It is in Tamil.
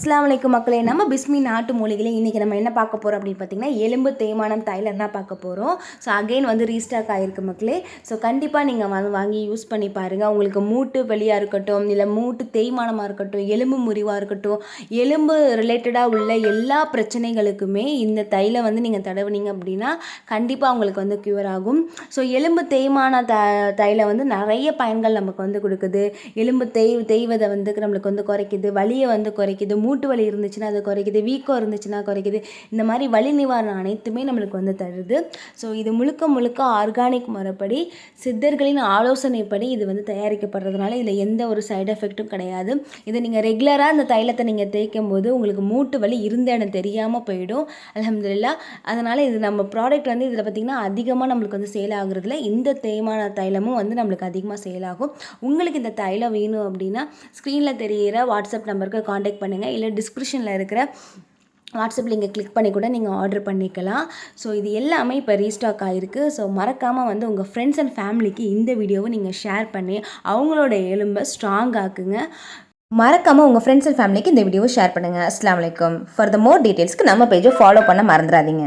அஸ்ஸலாமு அலைக்கும் மக்களே. நம்ம பிஸ்மி நாட்டு மூலிகையில் இன்றைக்கி நம்ம என்ன பார்க்க போகிறோம் அப்படின்னு பார்த்தீங்கன்னா, எலும்பு தேய்மானம் தைலம் தான் பார்க்க போகிறோம். ஸோ அகைன் ரீஸ்டாக் ஆகிருக்கு மக்களே. ஸோ கண்டிப்பாக நீங்கள் வாங்கி யூஸ் பண்ணி பாருங்கள். உங்களுக்கு மூட்டு வலியாக இருக்கட்டும், இல்லை மூட்டு தேய்மானமாக இருக்கட்டும், எலும்பு முறிவாக இருக்கட்டும், எலும்பு ரிலேட்டடாக உள்ள எல்லா பிரச்சனைகளுக்குமே இந்த தைலம் நீங்கள் தடவுனீங்க அப்படின்னா கண்டிப்பாக உங்களுக்கு க்யூர் ஆகும். ஸோ எலும்பு தேய்மான தைலம் நிறைய பயன்கள் நமக்கு கொடுக்குது. எலும்பு தேய்வதை நம்மளுக்கு குறைக்குது, வலியை குறைக்குது, மூட்டு வலி இருந்துச்சுன்னா அது குறைக்குது, வீக்கம் இருந்துச்சுன்னா குறைக்குது. இந்த மாதிரி வலி நிவாரணம் அனைத்துமே நம்மளுக்கு தருது. ஸோ இது முழுக்க ஆர்கானிக் முறைப்படி சித்தர்களின் ஆலோசனைப்படி இது தயாரிக்கப்படுறதுனால இதில் எந்த ஒரு சைடு எஃபெக்ட்டும் கிடையாது. இதை நீங்கள் ரெகுலராக இந்த தைலத்தை நீங்கள் தேய்க்கும் போது உங்களுக்கு மூட்டு வலி இருந்த இடம் தெரியாமல் போயிடும். அல்ஹம்துலில்லாஹ். அதனால் இது நம்ம ப்ராடக்ட் இதில் பார்த்திங்கன்னா அதிகமாக நம்மளுக்கு சேல் ஆகுறதுல இந்த தேய்மான தைலமும் நம்மளுக்கு அதிகமாக சேல் ஆகும். உங்களுக்கு இந்த தைலம் வேணும் அப்படின்னா ஸ்க்ரீனில் தெரிகிற வாட்ஸ்அப் நம்பருக்கு காண்டாக்ட் பண்ணுங்கள், இல்லை டிஸ்கிரிப்ஷனில் இருக்கிற வாட்ஸ்அப் லிங்கை கிளிக் பண்ணி கூட நீங்கள் ஆர்டர் பண்ணிக்கலாம். ஸோ இது எல்லாமே இப்போ ரீஸ்டாக் ஆகிருக்கு. ஸோ மறக்காமல் உங்கள் ஃப்ரெண்ட்ஸ் அண்ட் ஃபேமிலிக்கு இந்த வீடியோவை நீங்கள் ஷேர் பண்ணி அவங்களோட எலும்பை ஸ்ட்ராங் ஆக்குங்க. மறக்காமல் உங்கள் ஃப்ரெண்ட்ஸ் அண்ட் ஃபேமிலிக்கு இந்த வீடியோவை ஷேர் பண்ணுங்கள். அஸ்ஸலாமு அலைக்கும். ஃபார் த மோர் டீட்டெயில்ஸ்க்கு நம்ம பேஜை ஃபாலோ பண்ண மறந்துடாதீங்க.